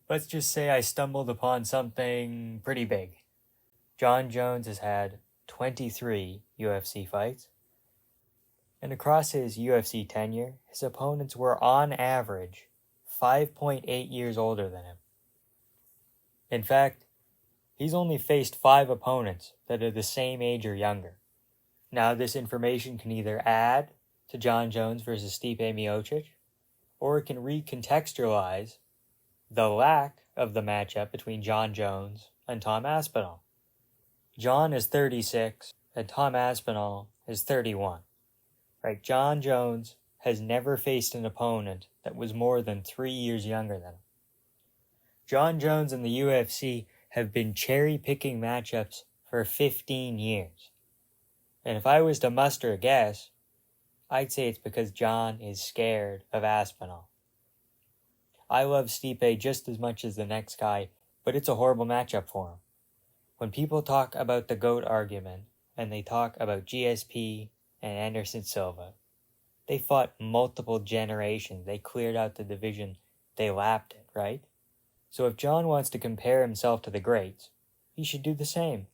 Let's just say I stumbled upon something pretty big. Jon Jones has had 23 UFC fights, and across his UFC tenure, his opponents were on average 5.8 years older than him. In fact, he's only faced 5 opponents that are the same age or younger. Now, this information can either add to Jon Jones versus Stipe Miocic, or it can recontextualize the lack of the matchup between Jon Jones and Tom Aspinall. Jon is 36, and Tom Aspinall is 31. Right? Jon Jones has never faced an opponent that was more than 3 years younger than him. Jon Jones and the UFC have been cherry-picking matchups for 15 years. And if I was to muster a guess, I'd say it's because Jon is scared of Aspinall. I love Stipe just as much as the next guy, but it's a horrible matchup for him. When people talk about the GOAT argument, and they talk about GSP and Anderson Silva, they fought multiple generations. They cleared out the division. They lapped it, right? So if Jon wants to compare himself to the greats, he should do the same.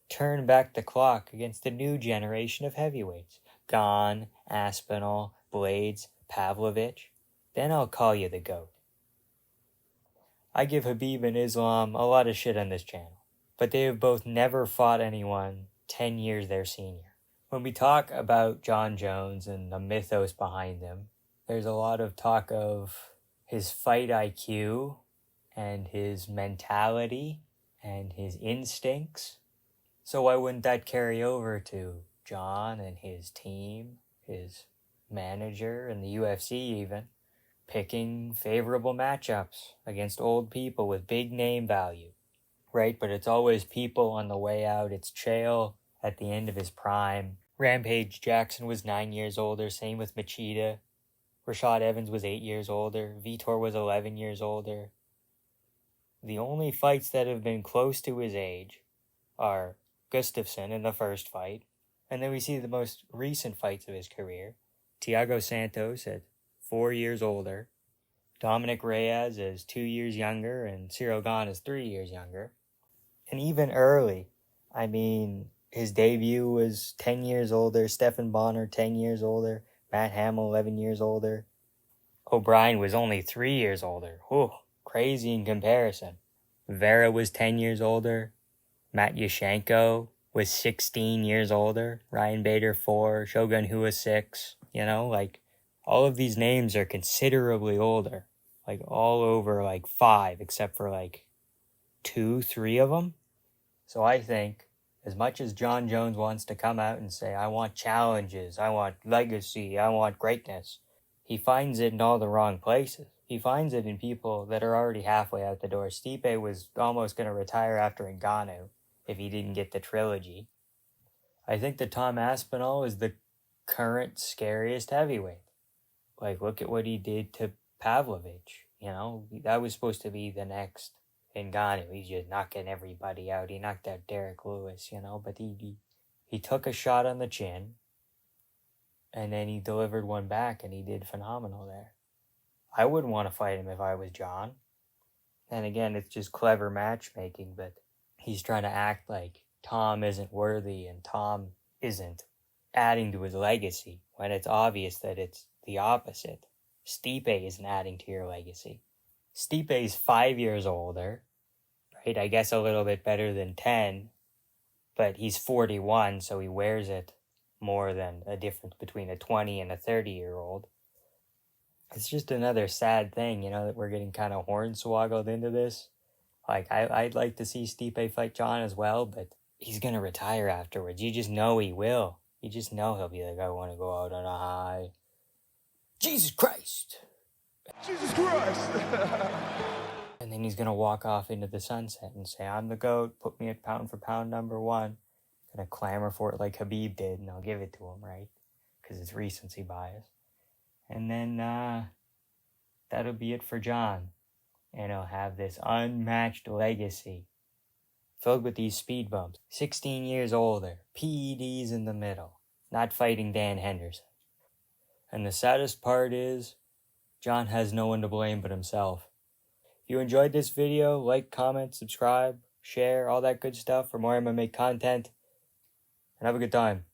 Turn back the clock against the new generation of heavyweights. Gane, Aspinall, Blades, Pavlovich. Then I'll call you the GOAT. I give Khabib and Islam a lot of shit on this channel, but they have both never fought anyone 10 years their senior. When we talk about Jon Jones and the mythos behind him, there's a lot of talk of his fight IQ and his mentality and his instincts. So why wouldn't that carry over to Jon and his team, his manager, and the UFC even, picking favorable matchups against old people with big name value, right? But it's always people on the way out. It's Chael at the end of his prime. Rampage Jackson was 9 years older, same with Machida. Rashad Evans was 8 years older. Vitor was 11 years older. The only fights that have been close to his age are Gustafsson in the first fight, and then we see the most recent fights of his career. Thiago Santos at 4 years older. Dominic Reyes is 2 years younger, and Cyril Gane is 3 years younger. And even early, I mean, his debut was 10 years older. Stephan Bonner, 10 years older. Matt Hamill, 11 years older. O'Brien was only 3 years older. Whew, crazy in comparison. Vera was 10 years older. Matt Yushenko was 16 years older. Ryan Bader, 4. Shogun Hua, 6. All of these names are considerably older. All over 5, except for 2, 3 of them. So I think, as much as Jon Jones wants to come out and say, I want challenges, I want legacy, I want greatness, he finds it in all the wrong places. He finds it in people that are already halfway out the door. Stipe was almost going to retire after Ngannou if he didn't get the trilogy. I think that Tom Aspinall is the current scariest heavyweight. Look at what he did to Pavlovich. That was supposed to be the next Ngannou. He's just knocking everybody out. He knocked out Derek Lewis, but he took a shot on the chin, and then he delivered one back, and he did phenomenal there. I wouldn't want to fight him if I was Jon. And again, it's just clever matchmaking, but he's trying to act like Tom isn't worthy and Tom isn't adding to his legacy, when it's obvious that it's the opposite. Stipe isn't adding to your legacy. Stipe's 5 years older, right? I guess a little bit better than 10, but he's 41, so he wears it more than a difference between a 20 and a 30-year-old. It's just another sad thing, that we're getting kind of hornswoggled into this. I'd like to see Stipe fight Jon as well, but he's going to retire afterwards. You just know he will. You just know he'll be like, I want to go out on a high. Jesus Christ! Jesus Christ! And then he's going to walk off into the sunset and say, I'm the GOAT, put me at pound for pound number 1. Going to clamor for it like Khabib did, and I'll give it to him, right? Because it's recency bias. And then that'll be it for Jon. And he'll have this unmatched legacy filled with these speed bumps. 16 years older, PEDs in the middle, not fighting Dan Henderson. And the saddest part is, Jon has no one to blame but himself. If you enjoyed this video, like, comment, subscribe, share, all that good stuff for more MMA content. And have a good time.